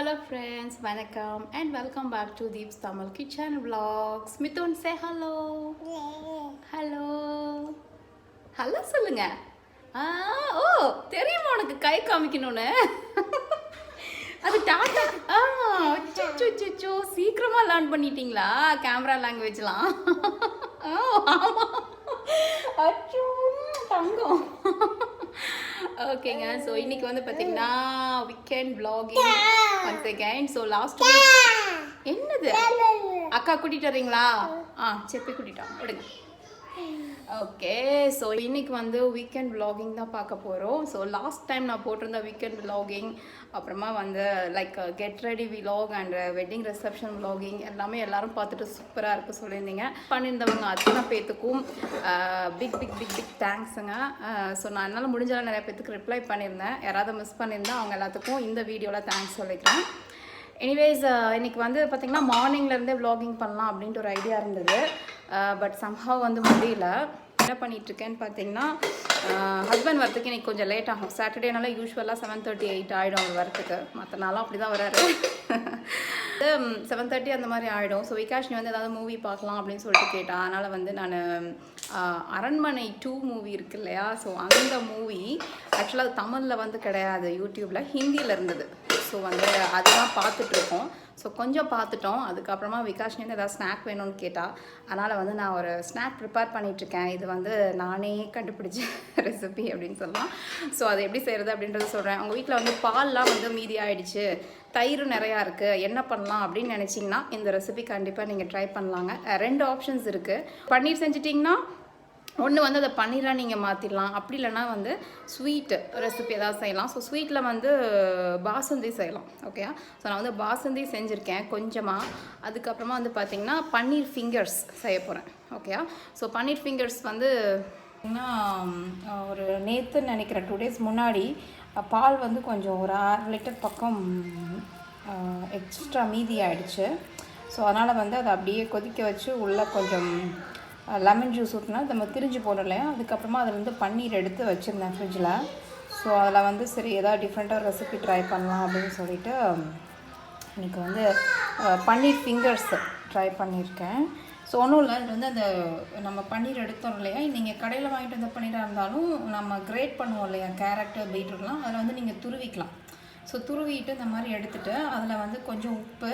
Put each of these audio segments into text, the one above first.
Hello friends, vanakkam and welcome back to Deepstamilitichen vlogs. Mithun say hello. Hello. Hello சொல்லுங்க. ஓ தெரியுமா உனக்கு கை காமிக்கணும்னு? அது டாடா. அச்சச்சோ சீக்கிரமா லேர்ன் பண்ணிட்டீங்களா கேமரா லாங்குவேஜ்லாம்? ஆமா. அச்சோ தங்கம். ஓகேங்க ஸோ இன்னைக்கு வந்து பார்த்தீங்கன்னா weekend vlogging once again. So last week என்னது அக்கா கூட்டிட்டு வரீங்களா? சரி போய் கூட்டிட்டோம் விடுங்க. ஓகே ஸோ இன்னைக்கு வந்து வீக்கெண்ட் vlogging தான் பார்க்க போகிறோம். ஸோ லாஸ்ட் டைம் நான் போட்டிருந்த வீக்கெண்ட் vlogging அப்புறமா வந்து like get ready vlog and wedding reception vlogging எல்லாமே எல்லாரும் பார்த்துட்டு சூப்பராக இருக்குது சொல்லியிருந்தீங்க. பண்ணியிருந்தவங்க அத்தனை பேத்துக்கும் பிக் பிக் பிக் பிக் தேங்க்ஸுங்க. ஸோ நான் என்னால் முடிஞ்சாலும் நிறைய பேத்துக்கு ரிப்ளை பண்ணியிருந்தேன். யாராவது மிஸ் பண்ணியிருந்தா அவங்க எல்லாத்துக்கும் இந்த வீடியோவில் தேங்க்ஸ் சொல்லிக்கிறேன். எனிவேஸ் இன்றைக்கி வந்து பார்த்திங்கன்னா மார்னிங்லேருந்தே vlogging பண்ணலாம் அப்படின்ட்டு ஒரு ஐடியா இருந்தது. பட் சம்ஹவ் வந்து முடியல. என்ன பண்ணிகிட்ருக்கேன்னு பார்த்தீங்கன்னா ஹஸ்பண்ட் வரத்துக்கு இன்றைக்கி கொஞ்சம் லேட் ஆகும். சாட்டர்டேனால யூஸ்வலாக 7:38 ஆகிடும் அவர் வரத்துக்கு. மற்ற நாளும் அப்படி தான் வராரு. 7:30 அந்த மாதிரி ஆகிடும். ஸோ விகாஷ் வந்து ஏதாவது மூவி பார்க்கலாம் அப்படின்னு சொல்லிட்டு கேட்டான். அதனால் வந்து நான் அரண்மனை 2 மூவி இருக்கு இல்லையா, ஸோ அந்த மூவி ஆக்சுவலாக அது தமிழில் வந்து கிடையாது, யூடியூப்பில் ஹிந்தியில் இருந்தது. ஸோ வந்து அதுதான் பார்த்துட்ருக்கோம். ஸோ கொஞ்சம் பார்த்துட்டோம். அதுக்கப்புறமா விகாஷ்னு ஏதாவது ஸ்நாக் வேணும்னு கேட்டால், அதனால் வந்து நான் ஒரு ஸ்நாக் ப்ரிப்பேர் பண்ணிகிட்ருக்கேன். இது வந்து நானே கண்டுபிடிச்ச ரெசிபி அப்படின்னு சொல்லலாம். ஸோ அது எப்படி செய்கிறது அப்படின்றத சொல்கிறேன். அவங்க வீட்டில் வந்து பால்லாம் வந்து மீதி ஆகிடுச்சு, தயிர் நிறையா இருக்குது, என்ன பண்ணலாம் அப்படின்னு நினச்சிங்கன்னா இந்த ரெசிபி கண்டிப்பாக நீங்கள் ட்ரை பண்ணலாங்க. 2 ஆப்ஷன்ஸ் இருக்குது. பன்னீர் செஞ்சிட்டிங்கன்னா ஒன்று வந்து அதை பன்னீராக நீங்கள் மாற்றிடலாம், அப்படி இல்லைனா வந்து ஸ்வீட்டு ரெசிபி ஏதாவது செய்யலாம். ஸோ ஸ்வீட்டில் வந்து பாசுந்தி செய்யலாம். ஓகே, ஸோ நான் வந்து பாசுந்தி செஞ்சுருக்கேன் கொஞ்சமாக. அதுக்கப்புறமா வந்து பார்த்திங்கன்னா பன்னீர் ஃபிங்கர்ஸ் செய்ய போகிறேன். ஓகே, ஸோ பன்னீர் ஃபிங்கர்ஸ் வந்து ஒரு நேற்றுன்னு நினைக்கிறேன் 2 days முன்னாடி பால் வந்து கொஞ்சம் ஒரு 6 லிட்டர் பக்கம் எக்ஸ்ட்ரா மீதி ஆகிடுச்சு. ஸோ அதனால் வந்து அதை அப்படியே கொதிக்க வச்சு உள்ளே கொஞ்சம் லெமன் ஜூஸ் ஊற்றினா நம்ம திரிஞ்சு போடணும் இல்லையா. அதுக்கப்புறமா அதில் வந்து பன்னீர் எடுத்து வச்சுருந்தேன் ஃப்ரிட்ஜில். ஸோ அதில் வந்து சரி ஏதாவது டிஃப்ரெண்ட்டாக ரெசிபி ட்ரை பண்ணலாம் அப்படின்னு சொல்லிட்டு இன்றைக்கி வந்து பன்னீர் ஃபிங்கர்ஸ் ட்ரை பண்ணியிருக்கேன். ஸோ ஒன்றும் இல்லை, இது வந்து அந்த நம்ம பன்னீர் எடுத்தோம் இல்லையா, நீங்கள் கடையில் வாங்கிட்டு வந்த பன்னீராக இருந்தாலும் நம்ம கிரேட் பண்ணுவோம் இல்லையா, கேரட்டு பீட்ரூட்லாம், அதில் வந்து நீங்கள் துருவிக்கலாம். ஸோ துருவிட்டு இந்த மாதிரி எடுத்துகிட்டு அதில் வந்து கொஞ்சம் உப்பு,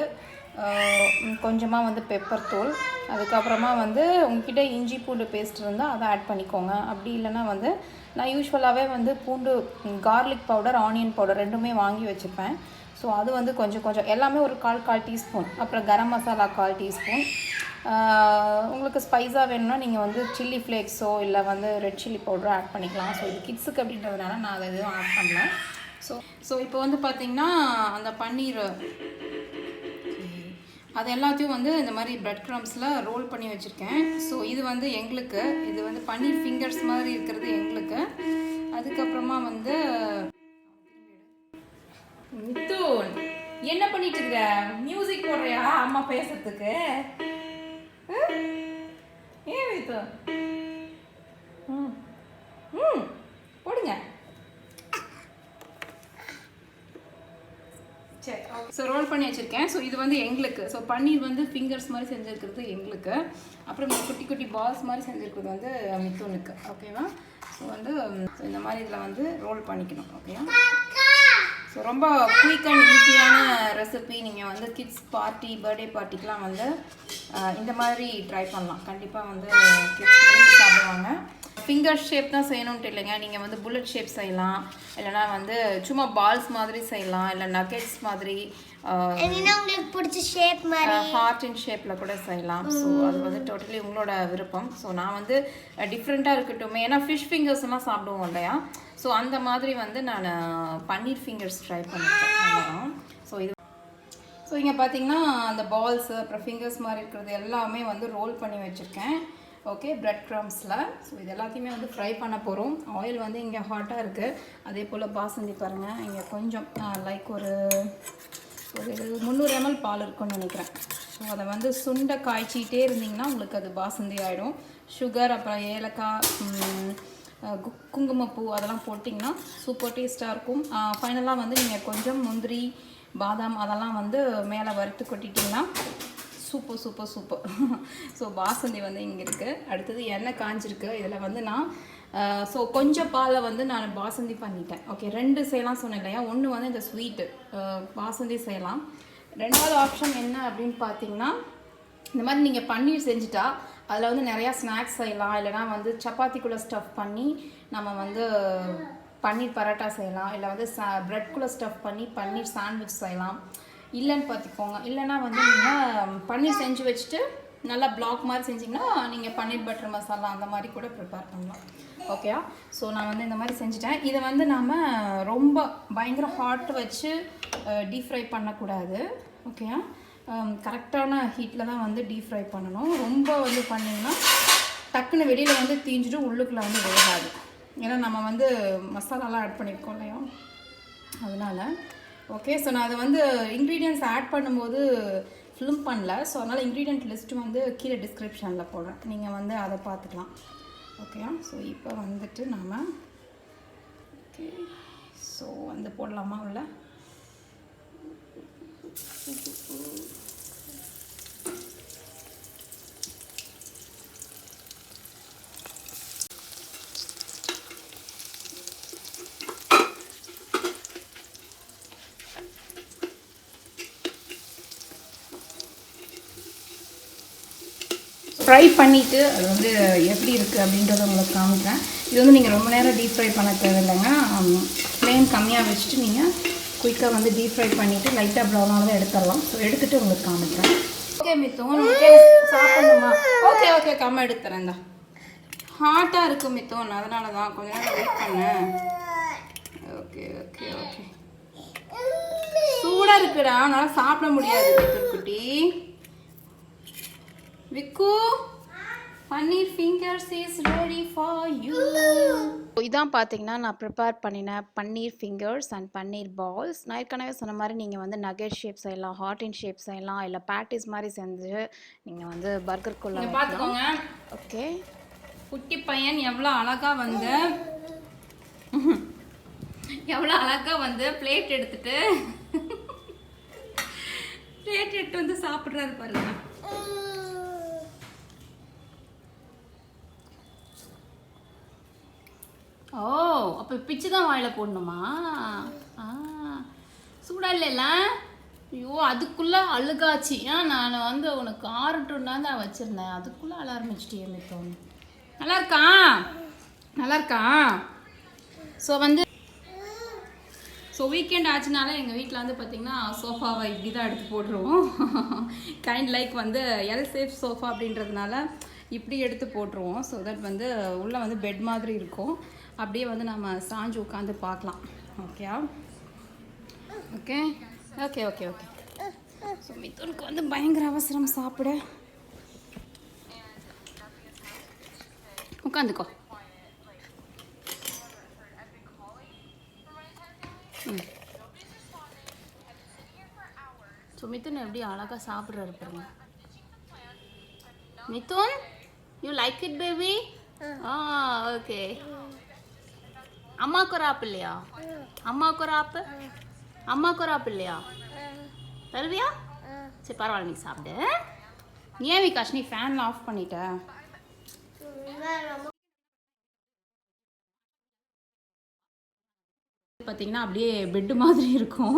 கொஞ்சமாக வந்து பெப்பர் தூள், அதுக்கப்புறமா வந்து உங்ககிட்ட இஞ்சி பூண்டு பேஸ்ட் இருந்தால் அதை ஆட் பண்ணிக்கோங்க. அப்படி இல்லைன்னா வந்து நான் யூஸ்வலாகவே வந்து பூண்டு கார்லிக் பவுடர், ஆனியன் பவுடர் ரெண்டுமே வாங்கி வச்சுப்பேன். ஸோ அது வந்து கொஞ்சம் எல்லாமே ஒரு 1/4 டீஸ்பூன். அப்புறம் கரம் மசாலா 1/4 டீஸ்பூன். உங்களுக்கு ஸ்பைஸாக வேணும்னா நீங்கள் வந்து சில்லி ஃப்ளேக்ஸோ இல்லை வந்து ரெட் சில்லி பவுடரோ ஆட் பண்ணிக்கலாம். ஸோ இது கிட்ஸுக்கு அப்படின்றதுனால நான் அதை எதுவும் ஆட் பண்ணல. ஸோ இப்போ வந்து பார்த்திங்கன்னா அந்த பன்னீர் அது எல்லாத்தையும் வந்து இந்த மாதிரி பிரெட் க்ரம்ஸில் ரோல் பண்ணி வச்சுருக்கேன். ஸோ இது வந்து எங்களுக்கு, இது வந்து பன்னீர் ஃபிங்கர்ஸ் மாதிரி இருக்கிறது எங்களுக்கு. அதுக்கப்புறமா வந்து மிதுன் என்ன பண்ணிட்டு இருக்கிற? மியூசிக் போடுறியா அம்மா பேசுறதுக்கு? ஏன் மிதுன் போடுங்க. சரி, ஓகே. ஸோ ரோல் பண்ணி வச்சுருக்கேன். ஸோ இது வந்து எங்களுக்கு. ஸோ பன்னீர் வந்து ஃபிங்கர்ஸ் மாதிரி செஞ்சுருக்கிறது எங்களுக்கு. அப்புறம் குட்டி குட்டி பால்ஸ் மாதிரி செஞ்சுருக்கிறது வந்து மிதுனுக்கு. ஓகேவா? ஸோ வந்து இந்த மாதிரி இதில் வந்து ரோல் பண்ணிக்கணும். ஓகேவா? ஸோ ரொம்ப குயிக் அண்ட் ஈஸியான ரெசிபி. நீங்கள் வந்து கிட்ஸ் பார்ட்டி, பர்த்டே பார்ட்டிக்கெலாம் வந்து இந்த மாதிரி ட்ரை பண்ணலாம். கண்டிப்பாக வந்து கிட்ஸ் விரும்பி சாப்பிடுவாங்க. ஃபிங்கர் ஷேப் தான் செய்யணுன்ட்டு இல்லைங்க, நீங்கள் வந்து புல்லட் ஷேப் செய்யலாம், இல்லைனா வந்து சும்மா பால்ஸ் மாதிரி செய்யலாம், இல்லை நக்கெட்ஸ் மாதிரி, உங்களுக்கு பிடிச்ச ஷேப் மாதிரி ஹார்ட் இன் ஷேப்பில் கூட செய்யலாம். ஸோ அது வந்து டோட்டலி உங்களோட விருப்பம். ஸோ நான் வந்து டிஃப்ரெண்ட்டாக இருக்கட்டும், ஏன்னா ஃபிஷ் ஃபிங்கர்ஸ் எல்லாம் சாப்பிடுவோம் இல்லையா, ஸோ அந்த மாதிரி வந்து நான் பன்னீர் ஃபிங்கர்ஸ் ட்ரை பண்ணியிருக்கேன். ஸோ இங்கே பார்த்தீங்கன்னா அந்த பால்ஸு அப்புறம் ஃபிங்கர்ஸ் மாதிரி இருக்கிறது எல்லாமே வந்து ரோல் பண்ணி வச்சுருக்கேன். Okay, bread க்ரம்ஸில். ஸோ இது எல்லாத்தையுமே வந்து ஃப்ரை பண்ண போகிறோம். ஆயில் வந்து இங்கே ஹாட்டாக இருக்குது. அதே போல் பாசுந்தி பாருங்கள், இங்கே கொஞ்சம் லைக் ஒரு 300 ml பால் இருக்குன்னு நினைக்கிறேன். ஸோ அதை வந்து சுண்டை காய்ச்சிக்கிட்டே இருந்தீங்கன்னா உங்களுக்கு அது பாசுந்தி ஆகிடும். சுகர், அப்புறம் ஏலக்காய், குங்குமப்பூ அதெல்லாம் போட்டிங்கன்னா சூப்பர் டேஸ்ட்டாக இருக்கும். ஃபைனலாக வந்து நீங்கள் கொஞ்சம் முந்திரி பாதாம் அதெல்லாம் வந்து மேலே வறுத்து கொட்டிட்டிங்கன்னா super super super. So basundi வந்து இங்கே இருக்குது. அடுத்தது எண்ணெய் காஞ்சிருக்கு. இதில் வந்து நான் ஸோ கொஞ்சம் பாலை வந்து நான் பாசந்தி பண்ணிட்டேன். ஓகே, 2 செய்யலாம் சொன்னேன் இல்லையா. ஒன்று வந்து இந்த ஸ்வீட்டு பாசந்தி செய்யலாம். 2வது ஆப்ஷன் என்ன அப்படின்னு பார்த்தீங்கன்னா, இந்த மாதிரி நீங்கள் பன்னீர் செஞ்சுட்டா அதில் வந்து நிறையா ஸ்நாக்ஸ் செய்யலாம். இல்லைனா வந்து சப்பாத்திக்குள்ளே ஸ்டஃப் பண்ணி நம்ம வந்து பன்னீர் பரோட்டா செய்யலாம். இல்லை வந்து ப்ரெட்குள்ளே ஸ்டஃப் பண்ணி பன்னீர் சாண்ட்விச் செய்யலாம். இல்லைன்னு பார்த்துக்கோங்க. இல்லைனா வந்து நீங்கள் பன்னீர் செஞ்சு வச்சுட்டு நல்லா பிளாக் மாதிரி செஞ்சிங்கன்னா நீங்கள் பன்னீர் பட்டர் மசாலா அந்த மாதிரி கூட ப்ரிப்பேர் பண்ணலாம். ஓகே, ஸோ நான் வந்து இந்த மாதிரி செஞ்சுட்டேன். இதை வந்து நாம் ரொம்ப பயங்கர ஹாட் வச்சு டீப் ஃப்ரை பண்ணக்கூடாது. ஓகே, கரெக்டான ஹீட்டில் தான் வந்து டீப் ஃப்ரை பண்ணணும். ரொம்ப வந்து பண்ணிங்கன்னா டக்குன்னு வெளியில் வந்து தீஞ்சிட்டு உள்ளுக்குள்ளே வந்து வேகாது. ஏன்னா நம்ம வந்து மசாலாலாம் ஆட் பண்ணியிருக்கோம் இல்லையா, அதனால். ஓகே, ஸோ நான் அதை வந்து இன்க்ரீடியன்ட்ஸ் ஆட் பண்ணும்போது ஃபிலிம் பண்ணல. ஸோ அதனால் இன்க்ரீடியன்ட் லிஸ்ட்டு வந்து கீழே டிஸ்கிரிப்ஷனில் போடுறேன், நீங்கள் வந்து அதை பார்த்துக்கலாம். ஓகே, ஸோ இப்போ வந்துட்டு நம்ம ஓகே ஸோ வந்து போடலாமா உள்ள. ஃப்ரை பண்ணிவிட்டு அது வந்து எப்படி இருக்குது அப்படின்றத உங்களுக்கு காமிக்கிறேன். இது வந்து நீங்கள் ரொம்ப நேரம் டீப் ஃப்ரை பண்ண தேவையில்லைங்க. ஃப்ளேம் கம்மியாக வச்சுட்டு நீங்கள் குயிக்காக வந்து டீப் ஃப்ரை பண்ணிவிட்டு லைட்டாக ப்ரௌனாக எடுத்துடலாம். ஸோ எடுத்துகிட்டு உங்களுக்கு காமிக்கிறேன். ஓகே மித்தோன், உங்களுக்கு சாப்பிடணுமா? ஓகே ஓகே, கம்மா எடுத்துறேன். தான் ஹாட்டாக இருக்குது மித்தோன், அதனால தான் கொஞ்ச நேரம் வெயிட் பண்ணேன். ஓகே ஓகே ஓகே, சூடாக இருக்குடா, அதனால் சாப்பிட முடியாது மித்தோன் குட்டி. விக்கு, paneer fingers is ready for you. இதான் பார்த்தீங்கன்னா நான் ப்ரிப்பேர் பண்ணினேன் paneer fingers and paneer balls. நான் ஏற்கனவே சொன்ன மாதிரி நீங்கள் வந்து நகெட் ஷேப் செய்யலாம், ஹாட் இன் ஷேப் செய்யலாம், இல்லை பேட்டிஸ் மாதிரி செஞ்சு நீங்கள் வந்து பர்கர்க்குள்ளே பார்த்துக்கோங்க. ஓகே, குட்டி பையன் எவ்வளோ அழகாக வந்து பிளேட் எடுத்துட்டு வந்து சாப்பிட்றாரு பாருங்க. ஓ, அப்போ பிச்சு தான் வாயில் போடணுமா? சூடா இல்லைல்ல? ஐயோ, அதுக்குள்ளே அழுகாச்சு. நான் வந்து உனக்கு ஆறட்டுன்னா தான் வச்சுருந்தேன், அதுக்குள்ளே அழ ஆரம்பிச்சிட்டே மித்தோம். நல்லா இருக்கா? ஸோ வீக்கெண்ட் ஆச்சுனால எங்கள் வீட்டில் வந்து பார்த்திங்கன்னா சோஃபாவை இப்படி தான் எடுத்து போட்டுருவோம். கைண்ட் லைக் வந்து எல் சேஃப் சோஃபா அப்படின்றதுனால இப்படி எடுத்து போட்டுருவோம். ஸோ தட் வந்து உள்ளே வந்து பெட் மாதிரி இருக்கும். அப்படியே வந்து நம்ம சாஞ்சு உட்காந்து பார்க்கலாம். ஓகேயா? Okay okay okay okay. So மிதுனுக்கு வந்து பயங்கர அவசரம் சாப்பிட. உட்காந்துக்கோ. ஸோ மிதுன் எப்படி அழகாக சாப்பிட்றாரு பாருங்க. Mithun, you like it baby? Okay. அம்மாவுக்கு ஒரு ஆப் இல்லையா? அம்மாவுக்கு ஒரு ஆப் இல்லையா? தருவியா? சரி பரவாயில்ல, நீ சாப்பிடு. ஏன் விகாஷ் நீ ஃபேன்ல ஆஃப் பண்ணிட்ட? பார்த்தீங்கன்னா அப்படியே பெட்டு மாதிரி இருக்கும்.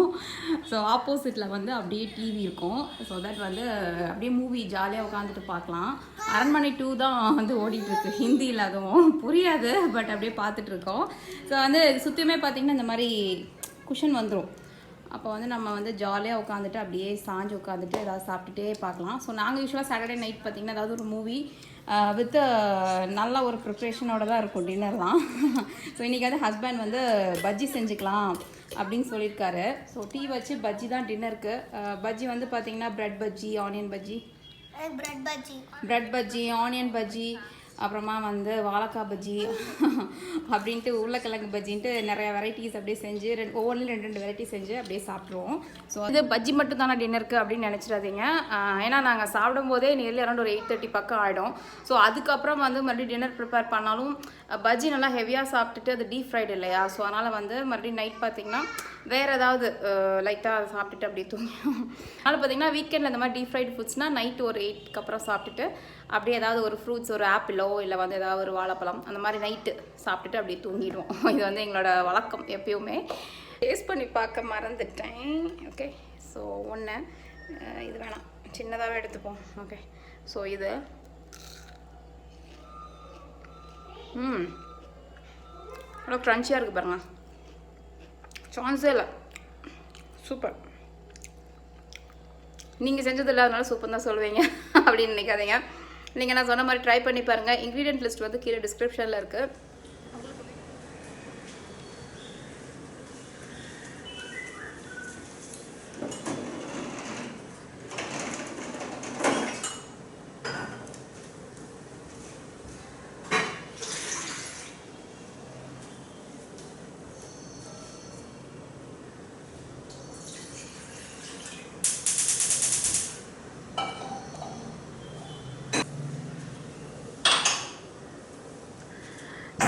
ஸோ ஆப்போசிட்டில் வந்து அப்படியே டிவி இருக்கும். ஸோ தட் வந்து அப்படியே மூவி ஜாலியாக உட்காந்துட்டு பார்க்கலாம். அரண்மனை 2 தான் வந்து ஓடிட்டுருக்கு ஹிந்தியில். அதுவும் புரியாது, பட் அப்படியே பார்த்துட்ருக்கோம். ஸோ வந்து சுற்றியுமே பார்த்திங்கன்னா இந்த மாதிரி குஷன் வந்துடும். அப்போ வந்து நம்ம வந்து ஜாலியாக உட்காந்துட்டு அப்படியே சாஞ்சு உட்காந்துட்டு ஏதாவது சாப்பிட்டுட்டே பார்க்கலாம். ஸோ நாங்கள் யூஸ்வலாக சாட்டர்டே நைட் பார்த்திங்கன்னா ஏதாவது ஒரு மூவி வித் நல்ல ஒரு ப்ரிப்ரேஷனோட தான் இருக்கும் டின்னர்லாம். ஸோ இன்றைக்கி வந்து ஹஸ்பண்ட் வந்து பஜ்ஜி செஞ்சுக்கலாம் அப்படின்னு சொல்லியிருக்காரு. ஸோ டீ வச்சு பஜ்ஜி தான் டின்னருக்கு. பஜ்ஜி வந்து பார்த்திங்கன்னா bread bajji, onion bajji, onion bajji, அப்புறமா வந்து வாழைக்காய் பஜ்ஜி அப்படின்ட்டு உருளைக்கிழங்கு பஜ்ஜின்ட்டு நிறைய வெரைட்டிஸ் அப்படியே செஞ்சு ஒவ்வொன்றிலும் 2 வெரைட்டி செஞ்சு அப்படியே சாப்பிட்ருவோம். ஸோ இது பஜ்ஜி மட்டும் தானே டின்னருக்கு அப்படின்னு நினச்சிடாதீங்க. ஏன்னா நாங்கள் சாப்பிடும்போதே நியர்லி அரௌண்ட் ஒரு 8:30 பக்கம் ஆகிடும். ஸோ அதுக்கப்புறம் வந்து மறுபடியும் டின்னர் ப்ரிப்பேர் பண்ணாலும் பஜ்ஜி நல்லா ஹெவியாக சாப்பிட்டுட்டு அது டீப் ஃப்ரைடு இல்லையா? ஸோ அதனால் வந்து மறுபடியும் நைட் பார்த்திங்கன்னா வேறு ஏதாவது லைட்டாக சாப்பிட்டுட்டு அப்படியே தூங்கிடும். அதனால் பார்த்திங்கன்னா வீக்கெண்டில் இந்த மாதிரி டீப் ஃப்ரைடு ஃபுட்ஸ்னால் நைட்டு ஒரு 8க்கு அப்புறம் சாப்பிட்டுட்டு அப்படியே ஏதாவது ஒரு ஃப்ரூட்ஸ், ஒரு ஆப்பிளோ இல்லை வந்து ஏதாவது ஒரு வாழைப்பழம் அந்த மாதிரி நைட்டு சாப்பிட்டுட்டு அப்படியே தூங்கிடுவோம். இது வந்து எங்களோட வழக்கம் எப்பயுமே. டேஸ்ட் பண்ணி பார்க்க மறந்துட்டேன். ஓகே, ஸோ ஒன்று இது வேணாம், சின்னதாகவே எடுத்துப்போம். ஓகே, ஸோ இது அவ்வளோ க்ரன்ச்சியாக இருக்குது பாருங்க, சான்ஸே இல்லை. சூப்பர். நீங்கள் செஞ்சது இல்லாதனால சூப்பர் தான் சொல்லுவீங்க அப்படின்னு நினைக்காதீங்க. நீங்கள் நான் சொன்ன மாதிரி ட்ரை பண்ணி பாருங்கள். இன்க்ரீடியன்ட் லிஸ்ட் வந்து கீழே டிஸ்கிரிப்ஷனில் இருக்குது.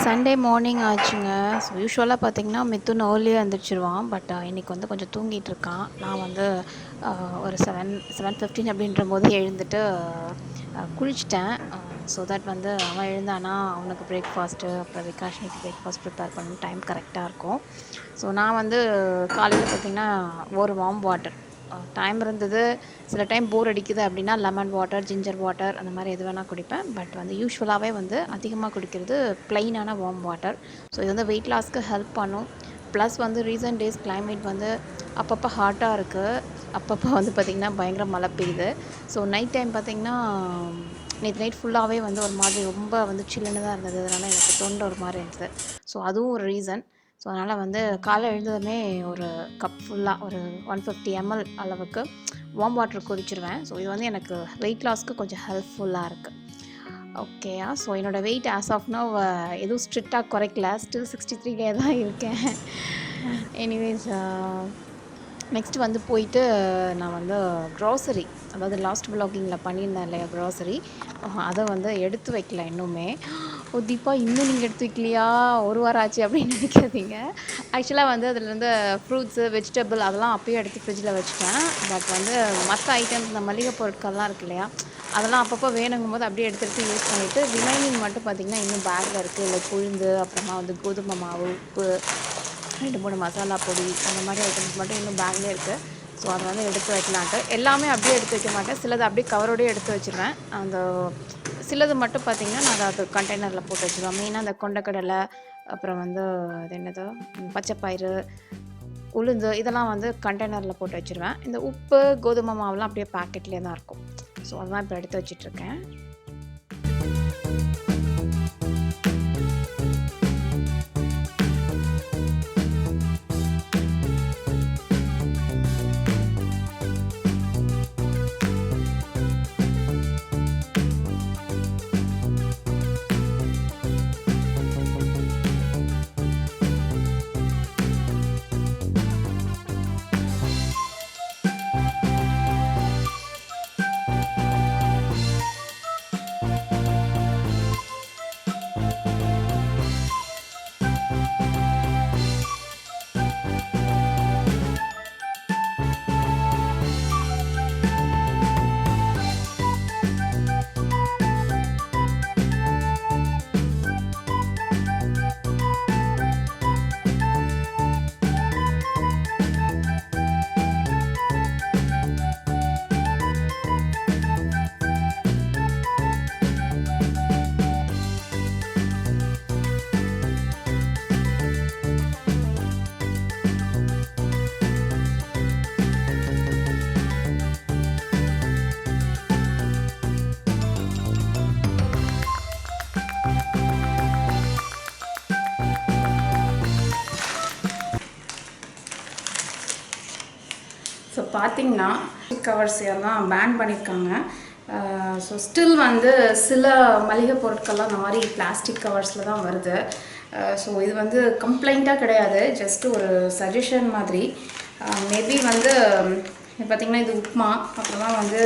சண்டே மார்னிங் ஆச்சுங்க. ஸோ யூஸ்வலாக பார்த்திங்கன்னா மித்துன் ஏர்லியாக எழுந்திரிச்சிருவான். பட் இன்றைக்கி வந்து கொஞ்சம் தூங்கிட்டு இருக்கான். நான் வந்து ஒரு 7:15 அப்படின்ற போது எழுந்துட்டு குளிச்சிட்டேன். ஸோ தட் வந்து அவன் எழுந்தானா அவனுக்கு பிரேக்ஃபாஸ்ட்டு, அப்புறம் விகாஷினிக்கு பிரேக்ஃபாஸ்ட் ப்ரிப்பேர் பண்ண டைம் கரெக்டாக இருக்கும். ஸோ நான் வந்து காலையில் பார்த்திங்கன்னா ஒரு வார்ம் வாட்டர் டைம் இருந்தது. சில டைம் போர் அடிக்குது அப்படின்னா லெமன் வாட்டர், ஜிஞ்சர் வாட்டர் அந்த மாதிரி எது வேணால் குடிப்பேன். பட் வந்து யூஸ்வலாகவே வந்து அதிகமாக குடிக்கிறது ப்ளைனான வார்ம் வாட்டர். ஸோ இது வந்து வெயிட் லாஸ்க்கு ஹெல்ப் பண்ணும். ப்ளஸ் வந்து ரீசன்ட் டேஸ் கிளைமேட் வந்து அப்பப்போ ஹாட்டாக இருக்குது, அப்பப்போ வந்து பார்த்திங்கன்னா பயங்கர மழை பெய்யுது. ஸோ நைட் டைம் பார்த்திங்கன்னா நேற்று நைட் ஃபுல்லாகவே வந்து ஒரு மாதிரி ரொம்ப வந்து சில்லுன்னு தான் இருந்தது. அதனால் எனக்கு தொண்டை ஒரு மாதிரி இருந்தது. ஸோ அதுவும் ஒரு ரீசன். ஸோ அதனால் வந்து காலை எழுந்ததுமே ஒரு கப் ஃபுல்லாக ஒரு 150 ml அளவுக்கு வார்ம் வாட்டர் குடிச்சிருவேன். ஸோ இது வந்து எனக்கு வெயிட் லாஸ்க்கு கொஞ்சம் ஹெல்ப்ஃபுல்லாக இருக்குது. ஓகேயா? ஸோ என்னோடய வெயிட் ஆஸ் ஆஃப் நவ் எதுவும் ஸ்ட்ரிக்டாக குறைக்கல, ஸ்டில் 63 தான் இருக்கேன். எனிவேஸ் நெக்ஸ்ட் வந்து போயிட்டு நான் வந்து க்ராசரி, அதாவது லாஸ்ட் வ்ளாகிங்கில் பண்ணியிருந்தேன் இல்லையா க்ராசரி, அதை வந்து எடுத்து வைக்கல இன்னுமே. ஓ தீபா, இன்னும் நீங்கள் எடுத்து வைக்கலையா, ஒரு வாரம் ஆச்சு அப்படின்னு நினைக்காதீங்க. ஆக்சுவலாக வந்து அதில் ஃப்ரூட்ஸு, வெஜிடபிள் அதெல்லாம் அப்போயே எடுத்து ஃப்ரிட்ஜில் வச்சுட்டேன். பட் வந்து மற்ற ஐட்டம்ஸ், இந்த மளிகை பொருட்கள்லாம் இருக்கு இல்லையா, அதெல்லாம் அப்பப்போ வேணுங்கும் போது அப்படியே எடுத்து யூஸ் பண்ணிவிட்டு ரிமைனிங் மட்டும் பார்த்திங்கன்னா இன்னும் பேக்கில் இருக்குது. இல்லை உளுந்து, அப்புறமா வந்து கோதுமை மாவு, உப்பு, 2-3 மசாலா பொடி, அந்த மாதிரி ஐட்டம்ஸ் மட்டும் இன்னும் பேக்லேயே இருக்குது. ஸோ அதை வந்து எடுத்து வைக்கலான்ட்டு எல்லாமே அப்படியே எடுத்து வைக்க மாட்டேன். சிலது அப்படியே கவரோடையே எடுத்து வச்சுருவேன். அந்த சிலது மட்டும் பார்த்திங்கன்னா நான் அது கண்டெய்னரில் போட்டு வச்சுருவேன். மெயினாக அந்த கொண்டக்கடலை, அப்புறம் வந்து அது என்னது பச்சைப்பயிறு, உளுந்து, இதெல்லாம் வந்து கண்டெய்னரில் போட்டு வச்சுருவேன். இந்த உப்பு, கோதுமை மாவுலாம் அப்படியே பேக்கெட்லேயே தான் இருக்கும். ஸோ அதெல்லாம் இப்போ எடுத்து வச்சிட்ருக்கேன். ஸோ பார்த்திங்கன்னா கவர்ஸ் எல்லாம் பேன் பண்ணியிருக்காங்க. ஸோ ஸ்டில் வந்து சில மளிகை பொருட்கள்லாம் அந்த மாதிரி பிளாஸ்டிக் கவர்ஸில் தான் வருது. ஸோ இது வந்து கம்ப்ளைண்ட்டாக கிடையாது, ஜஸ்ட் ஒரு சஜஷன் மாதிரி. மேபி வந்து பார்த்திங்கன்னா இது உப்புமா, அப்புறமா வந்து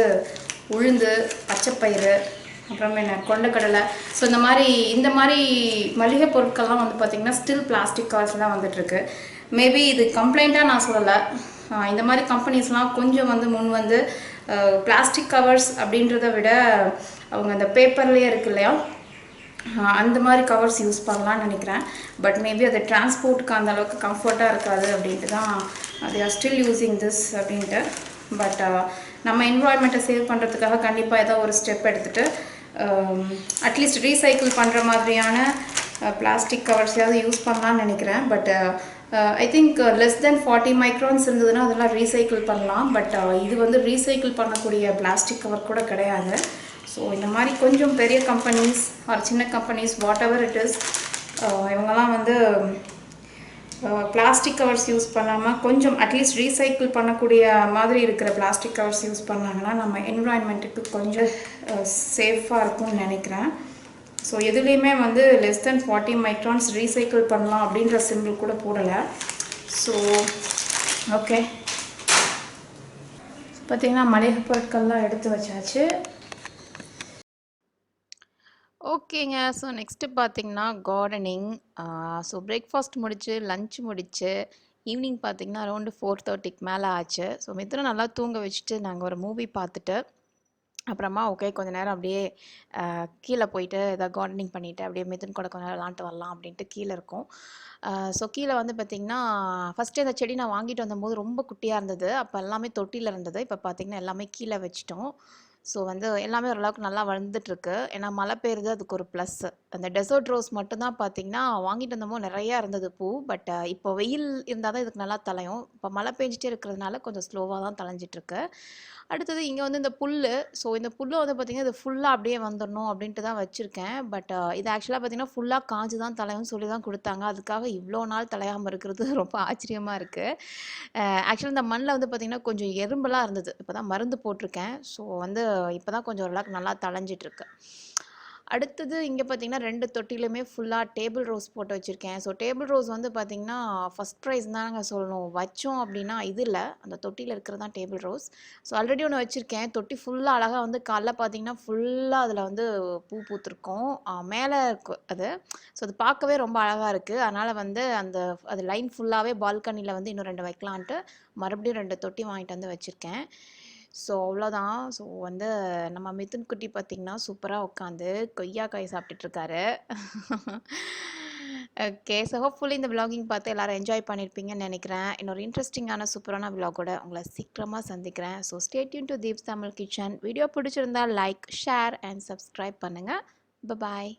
உளுந்து, பச்சைப்பயிறு, அப்புறமே என்ன கொண்டக்கடலை. ஸோ இந்த மாதிரி மளிகை பொருட்கள்லாம் வந்து பார்த்திங்கன்னா ஸ்டில் பிளாஸ்டிக் கவர்ஸ் தான் வந்துட்டுருக்கு. மேபி இது கம்ப்ளைண்ட்டாக நான் சொல்லலை. இந்த மாதிரி கம்பெனிஸ்லாம் கொஞ்சம் வந்து முன் வந்து பிளாஸ்டிக் கவர்ஸ் அப்படின்றத விட அவங்க அந்த பேப்பர்லேயே இருக்கு இல்லையா, அந்த மாதிரி கவர்ஸ் யூஸ் பண்ணலான்னு நினைக்கிறேன். பட் மேபி அது டிரான்ஸ்போர்ட்டுக்கு அந்த அளவுக்கு கம்ஃபர்ட்டாக இருக்காது அப்படின்ட்டு தான் they are still using this அப்படின்ட்டு. பட் நம்ம என்வாயன்மெண்ட்டை சேவ் பண்ணுறதுக்காக கண்டிப்பாக ஏதோ ஒரு ஸ்டெப் எடுத்துகிட்டு அட்லீஸ்ட் ரீசைக்கிள் பண்ணுற மாதிரியான பிளாஸ்டிக் கவர்ஸையாவது யூஸ் பண்ணலான்னு நினைக்கிறேன். But I think less than 40 microns இருந்ததுன்னா அதெல்லாம் ரீசைக்கிள் பண்ணலாம். பட் இது வந்து ரீசைக்கிள் பண்ணக்கூடிய பிளாஸ்டிக் கவர் கூட கிடையாது. ஸோ இந்த மாதிரி கொஞ்சம் பெரிய கம்பெனிஸ் ஆர் சின்ன companies what ever it is, இவங்கெல்லாம் வந்து பிளாஸ்டிக் கவர்ஸ் யூஸ் பண்ணாமல் கொஞ்சம் அட்லீஸ்ட் ரீசைக்கிள் பண்ணக்கூடிய மாதிரி இருக்கிற பிளாஸ்டிக் கவர்ஸ் யூஸ் பண்ணாங்கன்னா நம்ம என்விரான்மெண்ட்டுக்கு கொஞ்சம் சேஃபாக இருக்கும்னு நினைக்கிறேன். ஸோ எதுலேயுமே வந்து லெஸ் தென் 40 மைக்ரான்ஸ் ரீசைக்கிள் பண்ணலாம் அப்படின்ற சிம்பிள் கூட போடலை. ஸோ ஓகே, பார்த்திங்கன்னா மளிகை பொருட்கள்லாம் எடுத்து வச்சாச்சு. ஓகேங்க. ஸோ நெக்ஸ்ட்டு பார்த்திங்கன்னா கார்டனிங். ஸோ பிரேக்ஃபாஸ்ட் முடிச்சு, லன்ச் முடிச்சு, ஈவினிங் பார்த்திங்கன்னா அரௌண்டு 4:30க்கு மேலே ஆச்சு. ஸோ மித்திரம் நல்லா தூங்க வச்சுட்டு நாங்கள் ஒரு மூவி பார்த்துட்டு அப்புறமா ஓகே கொஞ்சம் நேரம் அப்படியே கீழே போயிட்டு ஏதாவது கார்டனிங் பண்ணிவிட்டு அப்படியே மிதுன் கூட கொஞ்சம் நேரம் விளாண்ட்டு வரலாம் அப்படின்ட்டு கீழே இருக்கோம். ஸோ கீழே வந்து பார்த்திங்கன்னா ஃபஸ்ட்டு அந்த செடி நான் வாங்கிட்டு வந்தபோது ரொம்ப குட்டியாக இருந்தது. அப்போ எல்லாமே தொட்டியில் இருந்தது. இப்போ பார்த்திங்கன்னா எல்லாமே கீழே வச்சிட்டோம். ஸோ வந்து எல்லாமே ஓரளவுக்கு நல்லா வளர்ந்துட்டுருக்கு. ஏன்னா மழை பெய்யுறது அதுக்கு ஒரு ப்ளஸ்ஸு. அந்த டெசர்ட் ரோஸ் மட்டும்தான் பார்த்திங்கன்னா வாங்கிட்டு வந்தபோது நிறையா இருந்தது பூ. பட் இப்போ வெயில் இருந்தால் தான் இதுக்கு நல்லா தழையும். இப்போ மழை பெஞ்சிட்டே இருக்கிறதுனால கொஞ்சம் ஸ்லோவாக தான் தழைஞ்சிட்ருக்கு. அடுத்தது இங்கே வந்து இந்த புல். ஸோ இந்த புல்லை வந்து பார்த்திங்கன்னா இது ஃபுல்லாக அப்படியே வந்துடணும் அப்படின்ட்டு தான் வச்சுருக்கேன். பட் இது ஆக்சுவலாக பார்த்திங்கன்னா ஃபுல்லாக காஞ்சு தான் தழையும்னு சொல்லி தான் கொடுத்தாங்க. அதுக்காக இவ்வளோ நாள் தழையாமல் இருக்கிறது ரொம்ப ஆச்சரியமாக இருக்குது. ஆக்சுவலாக இந்த மண்ணில் வந்து பார்த்திங்கன்னா கொஞ்சம் எறும்பெல்லாம் இருந்தது. இப்போ தான் மருந்து போட்டிருக்கேன். ஸோ வந்து இப்போ தான் கொஞ்சம் ஓரளவுக்கு நல்லா தழைஞ்சிட்ருக்கு. அடுத்தது இங்கே பார்த்திங்கன்னா 2 தொட்டிலுமே ஃபுல்லாக டேபிள் ரோஸ் போட்டு வச்சுருக்கேன். ஸோ டேபிள் ரோஸ் வந்து பார்த்திங்கன்னா ஃபஸ்ட் ப்ரைஸ் தாங்க சொல்லணும். வச்சோம் அப்படின்னா இது இல்லை, அந்த தொட்டியில் இருக்கிறது தான் டேபிள் ரோஸ். ஸோ ஆல்ரெடி ஒன்று வச்சுருக்கேன். தொட்டி ஃபுல்லாக அழகாக வந்து காலைல பார்த்திங்கன்னா ஃபுல்லாக அதில் வந்து பூ பூத்திருக்கும். மேலே இருக்கும் அது. ஸோ அது பார்க்கவே ரொம்ப அழகாக இருக்குது. அதனால் வந்து அது லைன் ஃபுல்லாகவே பால்கனியில் வந்து இன்னும் 2 வைக்கலான்ட்டு மறுபடியும் 2 தொட்டி வாங்கிட்டு வந்து வச்சுருக்கேன். ஸோ அவ்வளோதான். ஸோ வந்து நம்ம மிதுன் குட்டி பார்த்திங்கன்னா சூப்பராக உட்காந்து கொய்யாக்காய் சாப்பிட்டுட்ருக்காரு. ஓகே, ஸோ ஹோப்ஃபுல்லி இந்த விலாகிங் பார்த்து எல்லோரும் என்ஜாய் பண்ணியிருப்பீங்கன்னு நினைக்கிறேன். இன்னொரு இன்ட்ரெஸ்டிங்கான சூப்பரான விலாகோட உங்களை சீக்கிரமாக சந்திக்கிறேன். So stay tuned to Deeps Tamil kitchen. Video பிடிச்சிருந்தா லைக், ஷேர் அண்ட் சப்ஸ்கிரைப் பண்ணுங்கள். பாய்.